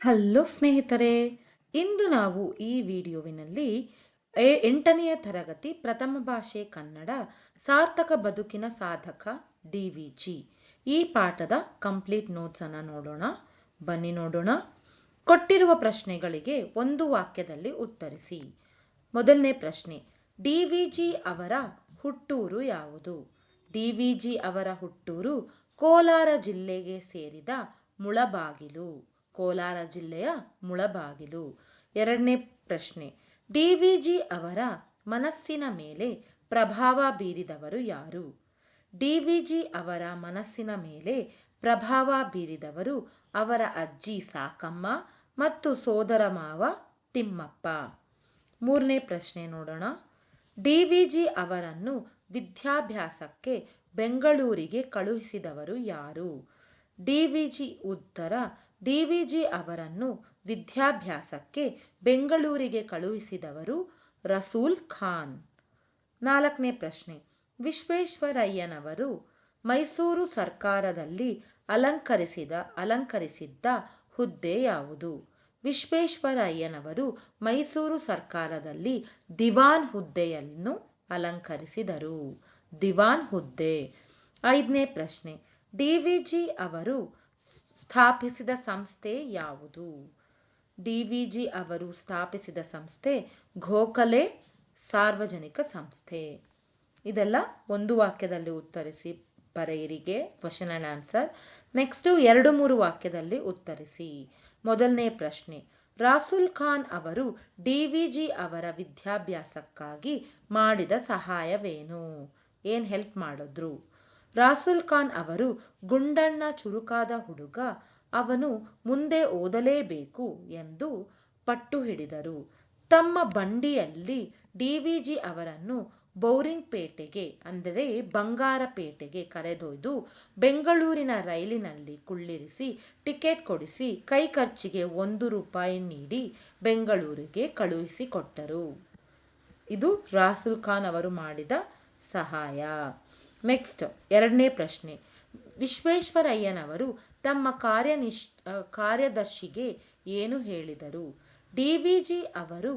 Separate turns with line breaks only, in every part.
Hello ಸ್ನೇಹಿತರೆ, ಇಂದು ನಾವು ಈ ವಿಡಿಯೋವಿನಲ್ಲಿ 8ನೆಯ ತರಗತಿ ಪ್ರಥಮ ಭಾಷೆ ಕನ್ನಡ ಸಾರ್ಥಕ ಬದುಕಿನ ಸಾಧಕ DVG ಈ ಪಾಠದ ಕಂಪ್ಲೀಟ್ ನೋಟ್ಸನ್ನು ನೋಡೋಣ. ಬನ್ನಿ ನೋಡೋಣ. ಕೊಟ್ಟಿರುವ ಪ್ರಶ್ನೆಗಳಿಗೆ ಒಂದು ವಾಕ್ಯದಲ್ಲಿ ಉತ್ತರಿಸಿ. ಮೊದಲನೇ ಪ್ರಶ್ನೆ, DVG ಅವರ ಹುಟ್ಟೂರು ಯಾವುದು? DVG ಅವರ ಹುಟ್ಟೂರು ಕೋಲಾರ ಜಿಲ್ಲೆಗೆ ಸೇರಿದ ಮುಳಬಾಗಿಲು. ಕೋಲಾರ ಜಿಲ್ಲೆಯ ಮುಳಬಾಗಿಲು. ಎರಡನೇ ಪ್ರಶ್ನೆ, DVG ಅವರ ಮನಸ್ಸಿನ ಮೇಲೆ ಪ್ರಭಾವ ಬೀರಿದವರು ಯಾರು? DVG ಅವರ ಮನಸ್ಸಿನ ಮೇಲೆ ಪ್ರಭಾವ ಬೀರಿದವರು ಅವರ ಅಜ್ಜಿ ಸಾಕಮ್ಮ ಮತ್ತು ಸೋದರ ಮಾವ ತಿಮ್ಮಪ್ಪ. ಮೂರನೇ ಪ್ರಶ್ನೆ ನೋಡೋಣ. DVG ಅವರನ್ನು ವಿದ್ಯಾಭ್ಯಾಸಕ್ಕೆ ಬೆಂಗಳೂರಿಗೆ ಕಳುಹಿಸಿದವರು ಯಾರು? DVG ಉತ್ತರ, DVG ಅವರನ್ನು ವಿದ್ಯಾಭ್ಯಾಸಕ್ಕೆ ಬೆಂಗಳೂರಿಗೆ ಕಳುಹಿಸಿದವರು ರಸೂಲ್ ಖಾನ್. ನಾಲ್ಕನೇ ಪ್ರಶ್ನೆ, ವಿಶ್ವೇಶ್ವರಯ್ಯನವರು ಮೈಸೂರು ಸರ್ಕಾರದಲ್ಲಿ ಅಲಂಕರಿಸಿದ್ದ ಹುದ್ದೆ ಯಾವುದು? ವಿಶ್ವೇಶ್ವರಯ್ಯನವರು ಮೈಸೂರು ಸರ್ಕಾರದಲ್ಲಿ ದಿವಾನ್ ಹುದ್ದೆಯನ್ನು ಅಲಂಕರಿಸಿದರು. ದಿವಾನ್ ಹುದ್ದೆ. ಐದನೇ ಪ್ರಶ್ನೆ, DVG ಅವರು ಸ್ಥಾಪಿಸಿದ ಸಂಸ್ಥೆ ಯಾವುದು? DVG ಅವರು ಸ್ಥಾಪಿಸಿದ ಸಂಸ್ಥೆ ಗೋಖಲೆ ಸಾರ್ವಜನಿಕ ಸಂಸ್ಥೆ. ಇದೆಲ್ಲ ಒಂದು ವಾಕ್ಯದಲ್ಲಿ ಉತ್ತರಿಸಿ ಬರೆಯಿರಿಗೆ ಕ್ವಶನ್ ಆ್ಯಂಡ್ ಆನ್ಸರ್. ನೆಕ್ಸ್ಟು 2-3 ವಾಕ್ಯದಲ್ಲಿ ಉತ್ತರಿಸಿ. ಮೊದಲನೇ ಪ್ರಶ್ನೆ, ರಸೂಲ್ ಖಾನ್ ಅವರು DVG ಅವರ ವಿದ್ಯಾಭ್ಯಾಸಕ್ಕಾಗಿ ಮಾಡಿದ ಸಹಾಯವೇನು? ಏನು ಹೆಲ್ಪ್ ಮಾಡಿದ್ರು? ರಸೂಲ್ ಖಾನ್ ಅವರು ಗುಂಡಣ್ಣ ಚುರುಕಾದ ಹುಡುಗ, ಅವನು ಮುಂದೆ ಓದಲೇಬೇಕು ಎಂದು ಪಟ್ಟು ಹಿಡಿದರು. ತಮ್ಮ ಬಂಡಿಯಲ್ಲಿ DVG ಅವರನ್ನು ಬೌರಿಂಗ್ಪೇಟೆಗೆ ಅಂದರೆ ಬಂಗಾರಪೇಟೆಗೆ ಕರೆದೊಯ್ದು ಬೆಂಗಳೂರಿನ ರೈಲಿನಲ್ಲಿ ಕುಳ್ಳಿರಿಸಿ ಟಿಕೆಟ್ ಕೊಡಿಸಿ ಕೈ ಖರ್ಚಿಗೆ ₹1 ನೀಡಿ ಬೆಂಗಳೂರಿಗೆ ಕಳುಹಿಸಿಕೊಟ್ಟರು. ಇದು ರಸೂಲ್ ಖಾನ್ ಅವರು ಮಾಡಿದ ಸಹಾಯ. ನೆಕ್ಸ್ಟ್ 2ನೇ ಪ್ರಶ್ನೆ, ವಿಶ್ವೇಶ್ವರಯ್ಯನವರು ತಮ್ಮ ಕಾರ್ಯದರ್ಶಿಗೆ ಏನು ಹೇಳಿದರು? DVG ಅವರು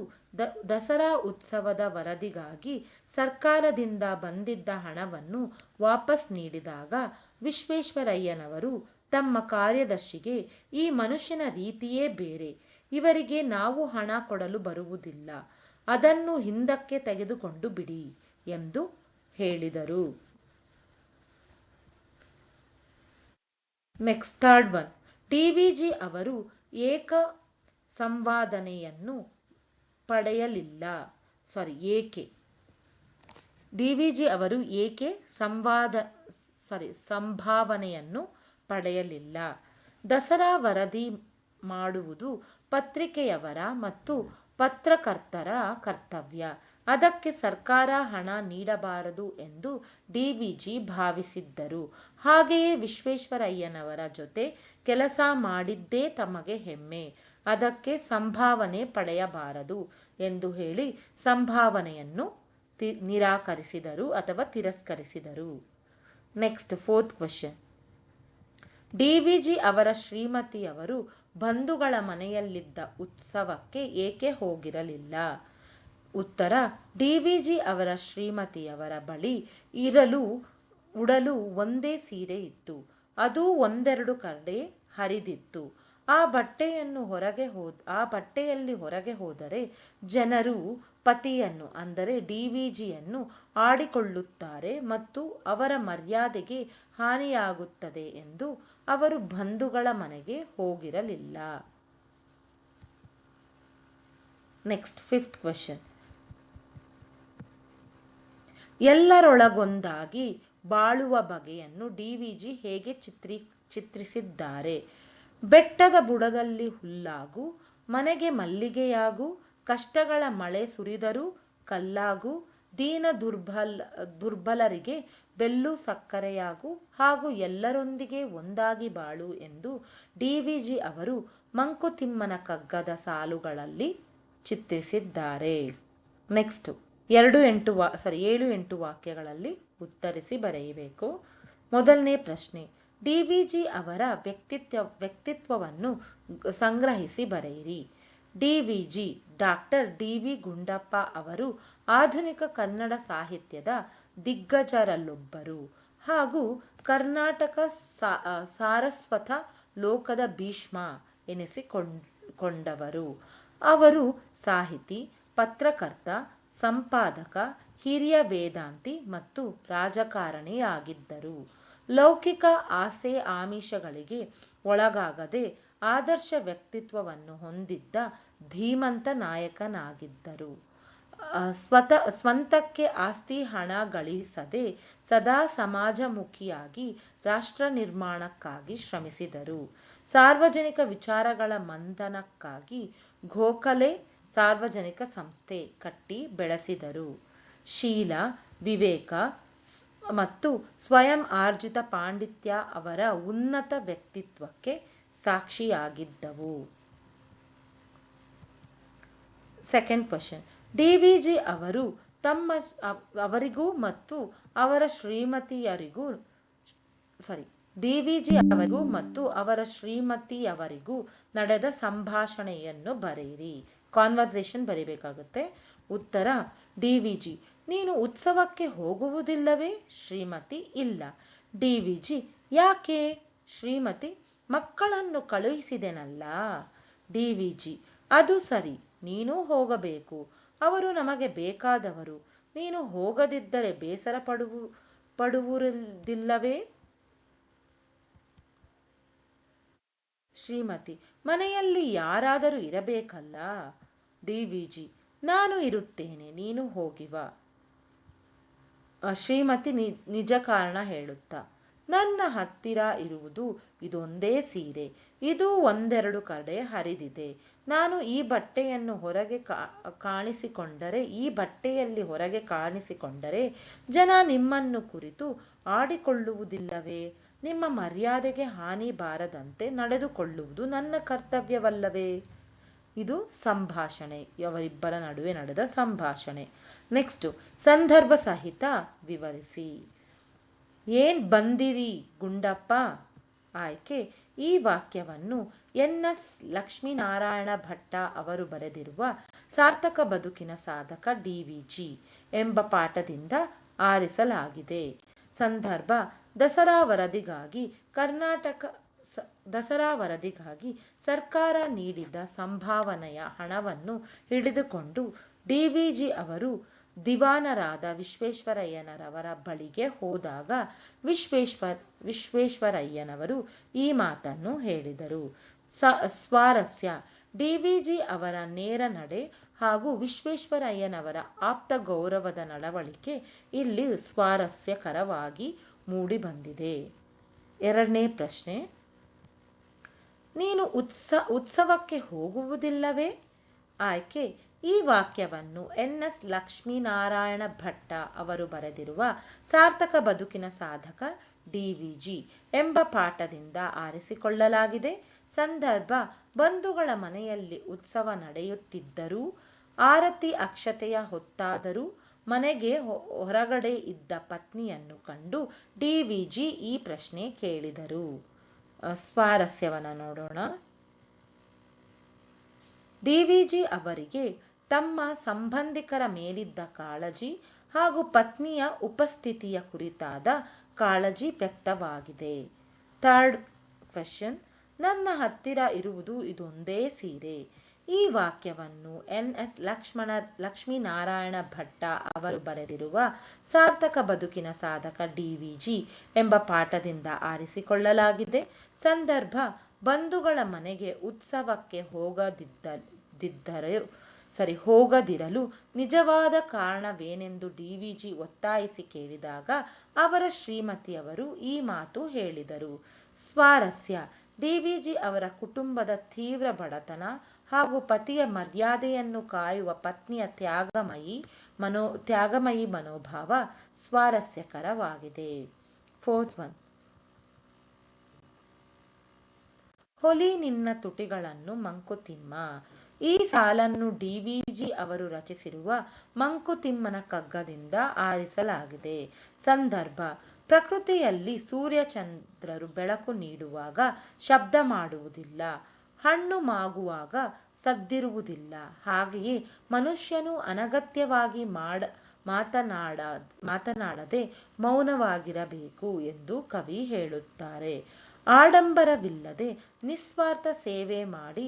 ದಸರಾ ಉತ್ಸವದ ವರದಿಗಾಗಿ ಸರ್ಕಾರದಿಂದ ಬಂದಿದ್ದ ಹಣವನ್ನು ವಾಪಸ್ ನೀಡಿದಾಗ ವಿಶ್ವೇಶ್ವರಯ್ಯನವರು ತಮ್ಮ ಕಾರ್ಯದರ್ಶಿಗೆ, ಈ ಮನುಷ್ಯನ ರೀತಿಯೇ ಬೇರೆ, ಇವರಿಗೆ ನಾವು ಹಣ ಕೊಡಲು ಬರುವುದಿಲ್ಲ, ಅದನ್ನು ಹಿಂದಕ್ಕೆ ತೆಗೆದುಕೊಂಡು ಬಿಡಿ ಎಂದು ಹೇಳಿದರು. ನೆಕ್ಸ್ಟ್ ಥರ್ಡ್ ಒನ್, DVG ಅವರು ಏಕೆ DVG ಅವರು ಏಕೆ ಸಂಭಾವನೆಯನ್ನು ಪಡೆಯಲಿಲ್ಲ? ದಸರಾ ವರದಿ ಮಾಡುವುದು ಪತ್ರಿಕೆಯವರ ಮತ್ತು ಪತ್ರಕರ್ತರ ಕರ್ತವ್ಯ. ಅದಕ್ಕೆ ಸರ್ಕಾರ ಹಣ ನೀಡಬಾರದು ಎಂದು DVG ಭಾವಿಸಿದ್ದರು. ಹಾಗೆಯೇ ವಿಶ್ವೇಶ್ವರಯ್ಯನವರ ಜೊತೆ ಕೆಲಸ ಮಾಡಿದ್ದೇ ತಮಗೆ ಹೆಮ್ಮೆ. ಅದಕ್ಕೆ ಸಂಭಾವನೆ ಪಡೆಯಬಾರದು ಎಂದು ಹೇಳಿ ಸಂಭಾವನೆಯನ್ನು ನಿರಾಕರಿಸಿದರು ಅಥವಾ ತಿರಸ್ಕರಿಸಿದರು. ನೆಕ್ಸ್ಟ್ 4th ಕ್ವೆಶ್ಚನ್, DVG ಅವರ ಶ್ರೀಮತಿಯವರು ಬಂಧುಗಳ ಮನೆಯಲ್ಲಿದ್ದ ಉತ್ಸವಕ್ಕೆ ಏಕೆ ಹೋಗಿರಲಿಲ್ಲ? ಉತ್ತರ, DVG ಅವರ ಶ್ರೀಮತಿಯವರ ಬಳಿ ಉಡಲು ಒಂದೇ ಸೀರೆ ಇತ್ತು. ಅದು ಒಂದೆರಡು ಕಡೆ ಹರಿದಿತ್ತು. ಆ ಬಟ್ಟೆಯಲ್ಲಿ ಹೊರಗೆ ಹೋದರೆ ಜನರು ಪತಿಯನ್ನು ಅಂದರೆ DVGಯನ್ನು ಆಡಿಕೊಳ್ಳುತ್ತಾರೆ ಮತ್ತು ಅವರ ಮರ್ಯಾದೆಗೆ ಹಾನಿಯಾಗುತ್ತದೆ ಎಂದು ಅವರು ಬಂಧುಗಳ ಮನೆಗೆ ಹೋಗಿರಲಿಲ್ಲ. ನೆಕ್ಸ್ಟ್ 5th ಕ್ವೆಶ್ಚನ್, ಎಲ್ಲರೊಳಗೊಂದಾಗಿ ಬಾಳುವ ಬಗೆಯನ್ನು DVG ಹೇಗೆ ಚಿತ್ರಿಸಿದ್ದಾರೆ? ಬೆಟ್ಟದ ಬುಡದಲ್ಲಿ ಹುಲ್ಲಾಗು, ಮನೆಗೆ ಮಲ್ಲಿಗೆಯಾಗು, ಕಷ್ಟಗಳ ಮಳೆ ಸುರಿದರೂ ಕಲ್ಲಾಗು, ದೀನ ದುರ್ಬಲರಿಗೆ ಬೆಲ್ಲು ಸಕ್ಕರೆಯಾಗು, ಹಾಗೂ ಎಲ್ಲರೊಂದಿಗೆ ಒಂದಾಗಿ ಬಾಳು ಎಂದು DVG ಅವರು ಮಂಕುತಿಮ್ಮನ ಕಗ್ಗದ ಸಾಲುಗಳಲ್ಲಿ ಚಿತ್ರಿಸಿದ್ದಾರೆ. ನೆಕ್ಸ್ಟ್ 7-8 ವಾಕ್ಯಗಳಲ್ಲಿ ಉತ್ತರಿಸಿ ಬರೆಯಬೇಕು. ಮೊದಲನೇ ಪ್ರಶ್ನೆ, ಡಿವಿಜಿ ಅವರ ವ್ಯಕ್ತಿತ್ವವನ್ನು ಸಂಗ್ರಹಿಸಿ ಬರೆಯಿರಿ. DVG doctor DV. ಗುಂಡಪ್ಪ ಅವರು ಆಧುನಿಕ ಕನ್ನಡ ಸಾಹಿತ್ಯದ ದಿಗ್ಗಜರಲ್ಲೊಬ್ಬರು ಹಾಗೂ ಕರ್ನಾಟಕ ಸಾರಸ್ವತ ಲೋಕದ ಭೀಷ್ಮ ಎನಿಸಿಕೊಂಡವರು. ಅವರು ಸಾಹಿತಿ, ಪತ್ರಕರ್ತ, ಸಂಪಾದಕ, ಹಿರಿಯ ವೇದಾಂತಿ ಮತ್ತು ರಾಜಕಾರಣಿಯಾಗಿದ್ದರು. ಲೌಕಿಕ ಆಸೆ ಆಮಿಷಗಳಿಗೆ ಒಳಗಾಗದೆ ಆದರ್ಶ ವ್ಯಕ್ತಿತ್ವವನ್ನು ಹೊಂದಿದ್ದ ಧೀಮಂತ ನಾಯಕನಾಗಿದ್ದರು. ಸ್ವಂತಕ್ಕೆ ಆಸ್ತಿ ಹಣ ಗಳಿಸದೆ ಸದಾ ಸಮಾಜಮುಖಿಯಾಗಿ ರಾಷ್ಟ್ರ ನಿರ್ಮಾಣಕ್ಕಾಗಿ ಶ್ರಮಿಸಿದರು. ಸಾರ್ವಜನಿಕ ವಿಚಾರಗಳ ಮಂಥನಕ್ಕಾಗಿ ಗೋಖಲೆ ಸಾರ್ವಜನಿಕ ಸಂಸ್ಥೆ ಕಟ್ಟಿ ಬೆಳೆಸಿದರು. ಶೀಲ, ವಿವೇಕ ಮತ್ತು ಸ್ವಯಂ ಆರ್ಜಿತ ಪಾಂಡಿತ್ಯ ಅವರ ಉನ್ನತ ವ್ಯಕ್ತಿತ್ವಕ್ಕೆ ಸಾಕ್ಷಿಯಾಗಿದ್ದವು. Second question. ಡಿವಿಜಿ ಅವರಿಗೂ ಮತ್ತು ಅವರ ಶ್ರೀಮತಿಯವರಿಗೂ ನಡೆದ ಸಂಭಾಷಣೆಯನ್ನು ಬರೆಯಿರಿ. ಕಾನ್ವರ್ಸೇಷನ್ ಬರೀಬೇಕಾಗುತ್ತೆ. ಉತ್ತರ: ಡಿವಿಜಿ: ನೀನು ಉತ್ಸವಕ್ಕೆ ಹೋಗುವುದಿಲ್ಲವೇ? ಶ್ರೀಮತಿ: ಇಲ್ಲ. ಡಿವಿಜಿ: ಯಾಕೆ? ಶ್ರೀಮತಿ: ಮಕ್ಕಳನ್ನು ಕಳುಹಿಸಿದೆನಲ್ಲ. ಡಿವಿಜಿ: ಅದು ಸರಿ, ನೀನೂ ಹೋಗಬೇಕು. ಅವರು ನಮಗೆ ಬೇಕಾದವರು. ನೀನು ಹೋಗದಿದ್ದರೆ ಬೇಸರ ಪಡುವುದಿಲ್ಲವೇ? ಶ್ರೀಮತಿ: ಮನೆಯಲ್ಲಿ ಯಾರಾದರೂ ಇರಬೇಕಲ್ಲ. ಡಿವಿಜಿ: ನಾನು ಇರುತ್ತೇನೆ, ನೀನು ಹೋಗಿ ಬಾ. ಶ್ರೀಮತಿ ನಿಜ ಕಾರಣ ಹೇಳುತ್ತಾ: ನನ್ನ ಹತ್ತಿರ ಇರುವುದು ಇದೊಂದೇ ಸೀರೆ. ಇದು ಒಂದೆರಡು ಕಡೆ ಹರಿದಿದೆ. ನಾನು ಈ ಬಟ್ಟೆಯಲ್ಲಿ ಹೊರಗೆ ಕಾಣಿಸಿಕೊಂಡರೆ ಜನ ನಿಮ್ಮನ್ನು ಕುರಿತು ಆಡಿಕೊಳ್ಳುವುದಿಲ್ಲವೇ? ನಿಮ್ಮ ಮರ್ಯಾದೆಗೆ ಹಾನಿ ಬಾರದಂತೆ ನಡೆದುಕೊಳ್ಳುವುದು ನನ್ನ ಕರ್ತವ್ಯವಲ್ಲವೇ? ಇದು ಸಂಭಾಷಣೆ, ಅವರಿಬ್ಬರ ನಡುವೆ ನಡೆದ ಸಂಭಾಷಣೆ. ನೆಕ್ಸ್ಟು, ಸಂದರ್ಭ ಸಹಿತ ವಿವರಿಸಿ. ಏನ್ ಬಂದಿರಿ ಗುಂಡಪ್ಪ? ಆಯ್ಕೆ: ಈ ವಾಕ್ಯವನ್ನು ಎನ್.ಎಸ್. ಲಕ್ಷ್ಮೀನಾರಾಯಣ ಭಟ್ಟ ಅವರು ಬರೆದಿರುವ ಸಾರ್ಥಕ ಬದುಕಿನ ಸಾಧಕ ಡಿವಿಜಿ ಎಂಬ ಪಾಠದಿಂದ ಆರಿಸಲಾಗಿದೆ. ಸಂದರ್ಭ: ದಸರಾ ವರದಿಗಾಗಿ ಸರ್ಕಾರ ನೀಡಿದ ಸಂಭಾವನೆಯ ಹಣವನ್ನು ಹಿಡಿದುಕೊಂಡು ಡಿವಿಜಿ ಅವರು ದಿವಾನರಾದ ವಿಶ್ವೇಶ್ವರಯ್ಯನವರ ಬಳಿಗೆ ಹೋದಾಗ ವಿಶ್ವೇಶ್ವರಯ್ಯನವರು ಈ ಮಾತನ್ನು ಹೇಳಿದರು. ಸ್ವಾರಸ್ಯ: ಡಿವಿಜಿ ಅವರ ನೇರ ನಡೆ ಹಾಗೂ ವಿಶ್ವೇಶ್ವರಯ್ಯನವರ ಆಪ್ತ ಗೌರವದ ನಡವಳಿಕೆ ಇಲ್ಲಿ ಸ್ವಾರಸ್ಯಕರವಾಗಿ ಮೂಡಿಬಂದಿದೆ. ಎರಡನೇ ಪ್ರಶ್ನೆ: ನೀನು ಉತ್ಸವಕ್ಕೆ ಹೋಗುವುದಿಲ್ಲವೇ? ಆಯ್ಕೆ: ಈ ವಾಕ್ಯವನ್ನು ಎನ್.ಎಸ್. ಲಕ್ಷ್ಮೀನಾರಾಯಣ ಭಟ್ಟ ಅವರು ಬರೆದಿರುವ ಸಾರ್ಥಕ ಬದುಕಿನ ಸಾಧಕ ಡಿವಿಜಿ ಎಂಬ ಪಾಠದಿಂದ ಆರಿಸಿಕೊಳ್ಳಲಾಗಿದೆ. ಸಂದರ್ಭ: ಬಂಧುಗಳ ಮನೆಯಲ್ಲಿ ಉತ್ಸವ ನಡೆಯುತ್ತಿದ್ದರೂ ಆರತಿ ಅಕ್ಷತೆಯ ಹೊತ್ತಾದರೂ ಮನೆಗೆ ಹೊರಗಡೆ ಇದ್ದ ಪತ್ನಿಯನ್ನು ಕಂಡು ಡಿವಿಜಿ ಈ ಪ್ರಶ್ನೆ ಕೇಳಿದರು. ಸ್ವಾರಸ್ಯವನ್ನು ನೋಡೋಣ. ಡಿವಿಜಿ ಅವರಿಗೆ ತಮ್ಮ ಸಂಬಂಧಿಕರ ಮೇಲಿದ್ದ ಕಾಳಜಿ ಹಾಗೂ ಪತ್ನಿಯ ಉಪಸ್ಥಿತಿಯ ಕುರಿತಾದ ಕಾಳಜಿ ವ್ಯಕ್ತವಾಗಿದೆ. ಥರ್ಡ್ ಕ್ವೆಶ್ಚನ್: ನನ್ನ ಹತ್ತಿರ ಇರುವುದು ಇದೊಂದೇ ಸೀರೆ. ಈ ವಾಕ್ಯವನ್ನು ಎನ್.ಎಸ್. ಲಕ್ಷ್ಮೀನಾರಾಯಣ ಭಟ್ಟ ಅವರು ಬರೆದಿರುವ ಸಾರ್ಥಕ ಬದುಕಿನ ಸಾಧಕ ಡಿವಿಜಿ ಎಂಬ ಪಾಠದಿಂದ ಆರಿಸಿಕೊಳ್ಳಲಾಗಿದೆ. ಸಂದರ್ಭ: ಬಂಧುಗಳ ಮನೆಗೆ ಉತ್ಸವಕ್ಕೆ ಹೋಗದಿರಲು ನಿಜವಾದ ಕಾರಣವೇನೆಂದು ಡಿವಿಜಿ ಒತ್ತಾಯಿಸಿ ಕೇಳಿದಾಗ ಅವರ ಶ್ರೀಮತಿಯವರು ಈ ಮಾತು ಹೇಳಿದರು. ಸ್ವಾರಸ್ಯ: ಡಿವಿಜಿ ಅವರ ಕುಟುಂಬದ ತೀವ್ರ ಬಡತನ ಹಾಗೂ ಪತಿಯ ಮರ್ಯಾದೆಯನ್ನು ಕಾಯುವ ಪತ್ನಿಯ ತ್ಯಾಗಮಯಿ ಮನೋಭಾವ ಸ್ವಾರಸ್ಯಕರವಾಗಿದೆ. ಫೋರ್ತ್ ಒನ್: ಹೊಲಿ ನಿನ್ನ ತುಟಿಗಳನ್ನು ಮಂಕುತಿಮ್ಮ. ಈ ಸಾಲನ್ನು ಡಿವಿಜಿ ಅವರು ರಚಿಸಿರುವ ಮಂಕುತಿಮ್ಮನ ಕಗ್ಗದಿಂದ ಆರಿಸಲಾಗಿದೆ. ಸಂದರ್ಭ: ಪ್ರಕೃತಿಯಲ್ಲಿ ಸೂರ್ಯಚಂದ್ರರು ಬೆಳಕು ನೀಡುವಾಗ ಶಬ್ದ ಮಾಡುವುದಿಲ್ಲ, ಹಣ್ಣು ಮಾಗುವಾಗ ಸದ್ದಿರುವುದಿಲ್ಲ. ಹಾಗೆಯೇ ಮನುಷ್ಯನು ಅನಗತ್ಯವಾಗಿ ಮಾತನಾಡದೆ ಮೌನವಾಗಿರಬೇಕು ಎಂದು ಕವಿ ಹೇಳುತ್ತಾರೆ. ಆಡಂಬರವಿಲ್ಲದೆ ನಿಸ್ವಾರ್ಥ ಸೇವೆ ಮಾಡಿ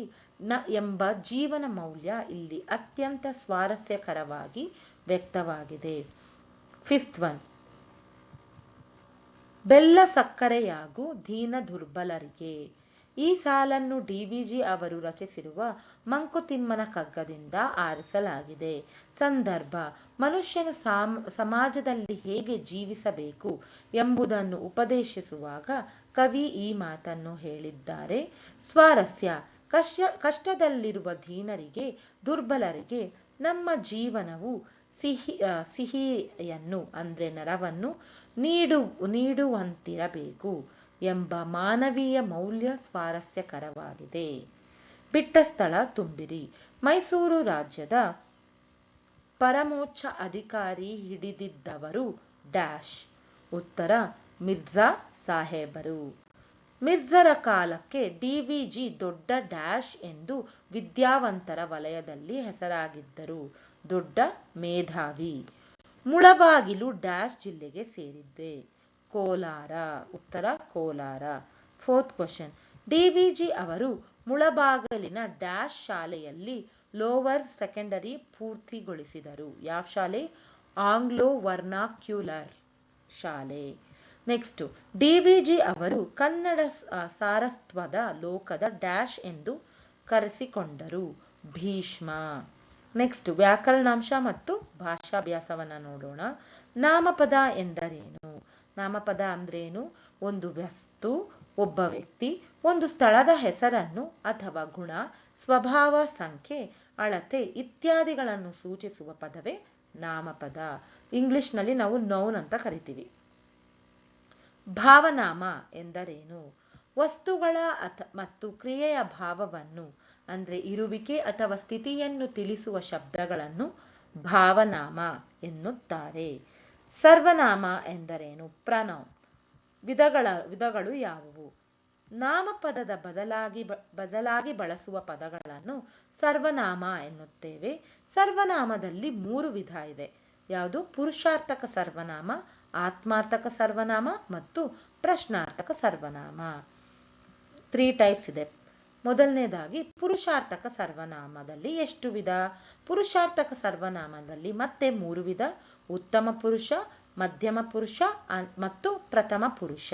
ಎಂಬ ಜೀವನ ಮೌಲ್ಯ ಇಲ್ಲಿ ಅತ್ಯಂತ ಸ್ವಾರಸ್ಯಕರವಾಗಿ ವ್ಯಕ್ತವಾಗಿದೆ. ಫಿಫ್ತ್ ಒನ್, ಬೆಲ್ಲ ಸಕ್ಕರೆಯಾಗು ದೀನ ದುರ್ಬಲರಿಗೆ. ಈ ಸಾಲನ್ನು ಡಿ.ವಿ.ಜಿ. ಅವರು ರಚಿಸಿರುವ ಮಂಕುತಿಮ್ಮನ ಕಗ್ಗದಿಂದ ಆರಿಸಲಾಗಿದೆ. ಸಂದರ್ಭ: ಮನುಷ್ಯನು ಸಮಾಜದಲ್ಲಿ ಹೇಗೆ ಜೀವಿಸಬೇಕು ಎಂಬುದನ್ನು ಉಪದೇಶಿಸುವಾಗ ಕವಿ ಈ ಮಾತನ್ನು ಹೇಳಿದ್ದಾರೆ. ಸ್ವಾರಸ್ಯ: ಕಷ್ಟದಲ್ಲಿರುವ ದೀನರಿಗೆ, ದುರ್ಬಲರಿಗೆ ನಮ್ಮ ಜೀವನವು ಸಿಹಿಯನ್ನು ಅಂದರೆ ನರವನ್ನು ನೀಡುವಂತಿರಬೇಕು ಎಂಬ ಮಾನವೀಯ ಮೌಲ್ಯ ಸ್ವಾರಸ್ಯಕರವಾಗಿದೆ. ಬಿಟ್ಟ ಸ್ಥಳ ತುಂಬಿರಿ. ಮೈಸೂರು ರಾಜ್ಯದ ಪರಮೋಚ್ಚ ಅಧಿಕಾರಿ ಹಿಡಿದಿದ್ದವರು ಡ್ಯಾಶ್. ಉತ್ತರ: ಮಿರ್ಜಾ ಸಾಹೇಬರು. ಮಿರ್ಜರ ಕಾಲಕ್ಕೆ ಡಿ.ವಿ.ಜಿ. ದೊಡ್ಡ ಡ್ಯಾಶ್ ಎಂದು ವಿದ್ಯಾವಂತರ ವಲಯದಲ್ಲಿ ಹೆಸರಾಗಿದ್ದರು. ದೊಡ್ಡ ಮೇಧಾವಿ. ಮುಳಬಾಗಿಲು ಡ್ಯಾಶ್ ಜಿಲ್ಲೆಗೆ ಸೇರಿದೆ. ಕೋಲಾರ. ಉತ್ತರ: ಕೋಲಾರ. Fourth question. ಡಿ.ವಿ.ಜಿ. ಅವರು ಮುಳಬಾಗಿಲಿನ ಡ್ಯಾಶ್ ಶಾಲೆಯಲ್ಲಿ ಲೋವರ್ ಸೆಕೆಂಡರಿ ಪೂರ್ತಿಗೊಳಿಸಿದರು. ಯಾವ ಶಾಲೆ? ಆಂಗ್ಲೋ ವರ್ನಾಕ್ಯುಲರ್ ಶಾಲೆ. ನೆಕ್ಸ್ಟ್, ಡಿ.ವಿ.ಜಿ. ಅವರು ಕನ್ನಡ ಸಾರಸ್ವತ ಲೋಕದ ಡ್ಯಾಶ್ ಎಂದು ಕರೆಸಿಕೊಂಡರು. ಭೀಷ್ಮ. ನೆಕ್ಸ್ಟ್, ವ್ಯಾಕರಣಾಂಶ ಮತ್ತು ಭಾಷಾಭ್ಯಾಸವನ್ನು ನೋಡೋಣ. ನಾಮಪದ ಎಂದರೇನು? ನಾಮಪದ ಅಂದ್ರೇನು? ಒಂದು ವಸ್ತು, ಒಬ್ಬ ವ್ಯಕ್ತಿ, ಒಂದು ಸ್ಥಳದ ಹೆಸರನ್ನು ಅಥವಾ ಗುಣ, ಸ್ವಭಾವ, ಸಂಖ್ಯೆ, ಅಳತೆ ಇತ್ಯಾದಿಗಳನ್ನು ಸೂಚಿಸುವ ಪದವೇ ನಾಮಪದ. ಇಂಗ್ಲಿಷ್ನಲ್ಲಿ ನಾವು ನೌನ್ ಅಂತ ಕರಿತೀವಿ. ಭಾವನಾಮ ಎಂದರೇನು? ವಸ್ತುಗಳ ಮತ್ತು ಕ್ರಿಯೆಯ ಭಾವವನ್ನು ಅಂದರೆ ಇರುವಿಕೆ ಅಥವಾ ಸ್ಥಿತಿಯನ್ನು ತಿಳಿಸುವ ಶಬ್ದಗಳನ್ನು ಭಾವನಾಮ ಎನ್ನುತ್ತಾರೆ. ಸರ್ವನಾಮ ಎಂದರೇನು? ಪ್ರನೌನ್. ವಿಧಗಳು ಯಾವುವು? ನಾಮಪದದ ಬದಲಾಗಿ ಬಳಸುವ ಪದಗಳನ್ನು ಸರ್ವನಾಮ ಎನ್ನುತ್ತೇವೆ. ಸರ್ವನಾಮದಲ್ಲಿ 3 ವಿಧ ಇದೆ. ಯಾವುದು? ಪುರುಷಾರ್ಥಕ ಸರ್ವನಾಮ, ಆತ್ಮಾರ್ಥಕ ಸರ್ವನಾಮ ಮತ್ತು ಪ್ರಶ್ನಾರ್ಥಕ ಸರ್ವನಾಮ. 3 ಟೈಪ್ಸ್ ಇದೆ. ಮೊದಲನೇದಾಗಿ ಪುರುಷಾರ್ಥಕ ಸರ್ವನಾಮದಲ್ಲಿ ಎಷ್ಟು ವಿಧ? ಪುರುಷಾರ್ಥಕ ಸರ್ವನಾಮದಲ್ಲಿ ಮತ್ತೆ 3 ವಿಧ: ಉತ್ತಮ ಪುರುಷ, ಮಧ್ಯಮ ಪುರುಷ ಮತ್ತು ಪ್ರಥಮ ಪುರುಷ.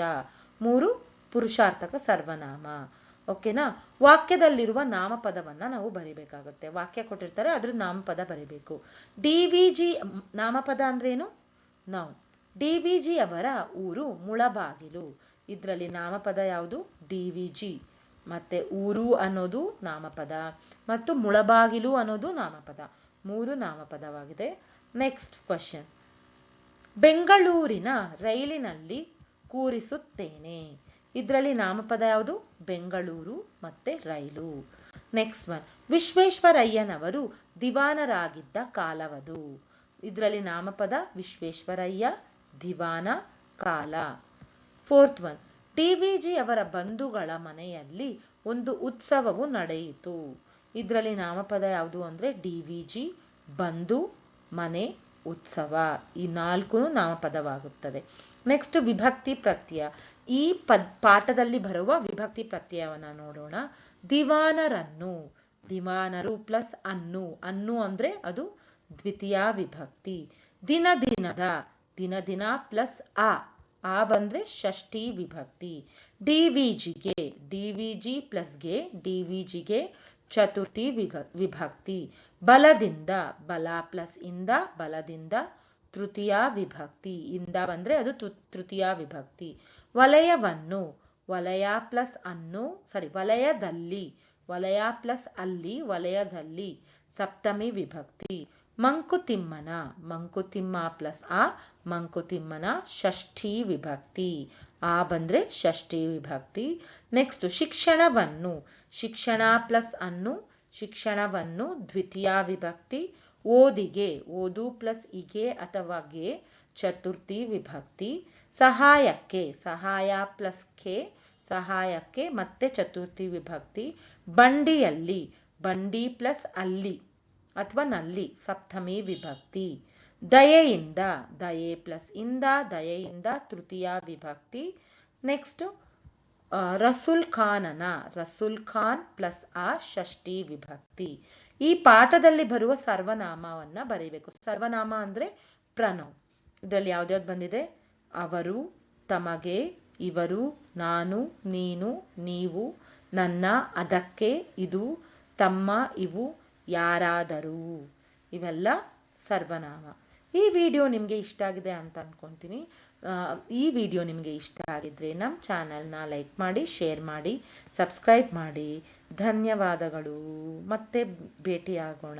3 ಪುರುಷಾರ್ಥಕ ಸರ್ವನಾಮ. ಓಕೆನಾ? ವಾಕ್ಯದಲ್ಲಿರುವ ನಾಮಪದವನ್ನು ನಾವು ಬರಿಬೇಕಾಗುತ್ತೆ. ವಾಕ್ಯ ಕೊಟ್ಟಿರ್ತಾರೆ, ಅದ್ರ ನಾಮಪದ ಬರಿಬೇಕು. ಡಿ.ವಿ.ಜಿ. ನಾಮಪದ ಅಂದ್ರೇನು? ನೌನ್. ಡಿ.ವಿ.ಜಿ. ಅವರ ಊರು ಮುಳಬಾಗಿಲು. ಇದರಲ್ಲಿ ನಾಮಪದ ಯಾವುದು? ಡಿ.ವಿ.ಜಿ. ಮತ್ತು ಊರು ಅನ್ನೋದು ನಾಮಪದ ಮತ್ತು ಮುಳಬಾಗಿಲು ಅನ್ನೋದು ನಾಮಪದ. 3 ನಾಮಪದವಾಗಿದೆ. Next question. ಬೆಂಗಳೂರಿನ ರೈಲಿನಲ್ಲಿ ಕೂರಿಸುತ್ತೇನೆ. ಇದರಲ್ಲಿ ನಾಮಪದ ಯಾವುದು? ಬೆಂಗಳೂರು ಮತ್ತು ರೈಲು. Next one. ವಿಶ್ವೇಶ್ವರಯ್ಯನವರು ದಿವಾನರಾಗಿದ್ದ ಕಾಲವದು. ಇದರಲ್ಲಿ ನಾಮಪದ ವಿಶ್ವೇಶ್ವರಯ್ಯ, ದಿವಾನ, ಕಾಲ. Fourth one. ಡಿ.ವಿ.ಜಿ. ಅವರ ಬಂಧುಗಳ ಮನೆಯಲ್ಲಿ ಒಂದು ಉತ್ಸವವು ನಡೆಯಿತು. ಇದರಲ್ಲಿ ನಾಮಪದ ಯಾವುದು ಅಂದರೆ ಡಿ.ವಿ.ಜಿ., ಬಂಧು, ಮನೆ, ಉತ್ಸವ. ಈ 4 ನಾಮಪದವಾಗುತ್ತದೆ. ನೆಕ್ಸ್ಟ್, ವಿಭಕ್ತಿ ಪ್ರತ್ಯಯ. ಈ ಪಾಠದಲ್ಲಿ ಬರುವ ವಿಭಕ್ತಿ ಪ್ರತ್ಯಯವನ್ನು ನೋಡೋಣ. ದಿವಾನರನ್ನು, ದಿವಾನರು ಪ್ಲಸ್ ಅನ್ನು. ಅನ್ನು ಅಂದರೆ ಅದು ದ್ವಿತೀಯ ವಿಭಕ್ತಿ. ದಿನದಿನದ, ದಿನದಿನ ಪ್ಲಸ್ ಆ ಬಂದರೆ ಷಷ್ಠಿ ವಿಭಕ್ತಿ. ಡಿ.ವಿ.ಜಿಗೆ, ಡಿ.ವಿ.ಜಿ ಪ್ಲಸ್ ಗೆ, ಡಿ.ವಿ.ಜಿಗೆ ಚತುರ್ಥಿ ವಿಭಕ್ತಿ. ಬಲದಿಂದ, ಬಲ ಪ್ಲಸ್ ಇಂದ, ಬಲದಿಂದ ತೃತೀಯ ವಿಭಕ್ತಿ. ಇಂದ ಬಂದರೆ ಅದು ತೃತೀಯ ವಿಭಕ್ತಿ. ವಲಯವನ್ನು, ವಲಯ ಪ್ಲಸ್ ಅನ್ನು, ವಲಯದಲ್ಲಿ, ವಲಯ ಪ್ಲಸ್ ಅಲ್ಲಿ, ವಲಯದಲ್ಲಿ ಸಪ್ತಮಿ ವಿಭಕ್ತಿ. ಮಂಕುತಿಮ್ಮನ, ಮಂಕುತಿಮ್ಮ ಪ್ಲಸ್ ಮಂಕುತಿಮ್ಮನ ಷಷ್ಠಿ ವಿಭಕ್ತಿ. ಬಂದರೆ ಷಷ್ಠಿ ವಿಭಕ್ತಿ. ನೆಕ್ಸ್ಟ್, ಶಿಕ್ಷಣವನ್ನು, ಶಿಕ್ಷಣ ಪ್ಲಸ್ ಅನ್ನು, ಶಿಕ್ಷಣವನ್ನು ದ್ವಿತೀಯ ವಿಭಕ್ತಿ. ಓದಿಗೆ, ಓದು ಪ್ಲಸ್ ಇಗೆ ಅಥವಾ ಗೆ ಚತುರ್ಥಿ ವಿಭಕ್ತಿ. ಸಹಾಯಕ್ಕೆ, ಸಹಾಯ ಪ್ಲಸ್ ಕೆ, ಸಹಾಯಕ್ಕೆ ಮತ್ತೆ ಚತುರ್ಥಿ ವಿಭಕ್ತಿ. ಬಂಡಿಯಲ್ಲಿ, ಬಂಡಿ ಪ್ಲಸ್ ಅಲ್ಲಿ ಅಥವಾ ನಲ್ಲಿ ಸಪ್ತಮಿ ವಿಭಕ್ತಿ. ದಯೆಯಿಂದ, ದಯೆ ಪ್ಲಸ್ ಇಂದ, ದಯೆಯಿಂದ ತೃತೀಯ ವಿಭಕ್ತಿ. ನೆಕ್ಸ್ಟು ರಸುಲ್ ಖಾನನ, ರಸುಲ್ ಖಾನ್ ಪ್ಲಸ್ ಆ ಷಷ್ಠಿ ವಿಭಕ್ತಿ. ಈ ಪಾಠದಲ್ಲಿ ಬರುವ ಸರ್ವನಾಮವನ್ನು ಬರೀಬೇಕು. ಸರ್ವನಾಮ ಅಂದರೆ ಪ್ರಣವ್. ಇದರಲ್ಲಿ ಯಾವ್ದ್ಯಾವ್ದು ಬಂದಿದೆ? ಅವರು, ತಮಗೆ, ಇವರು, ನಾನು, ನೀನು, ನೀವು, ನನ್ನ, ಅದಕ್ಕೆ, ಇದು, ತಮ್ಮ, ಇವು, ಯಾರಾದರೂ, ಇವೆಲ್ಲ ಸರ್ವನಾಮ. ಈ ವಿಡಿಯೋ ನಿಮಗೆ ಇಷ್ಟ ಆಗಿದೆ ಅಂತ ಅಂದ್ಕೊತೀನಿ. ಈ ವಿಡಿಯೋ ನಿಮಗೆ ಇಷ್ಟ ಆಗಿದ್ದರೆ ನಮ್ಮ ಚಾನಲ್ನ ಲೈಕ್ ಮಾಡಿ, ಶೇರ್ ಮಾಡಿ, ಸಬ್ಸ್ಕ್ರೈಬ್ ಮಾಡಿ. ಧನ್ಯವಾದಗಳು. ಮತ್ತೆ ಭೇಟಿಯಾಗೋಣ.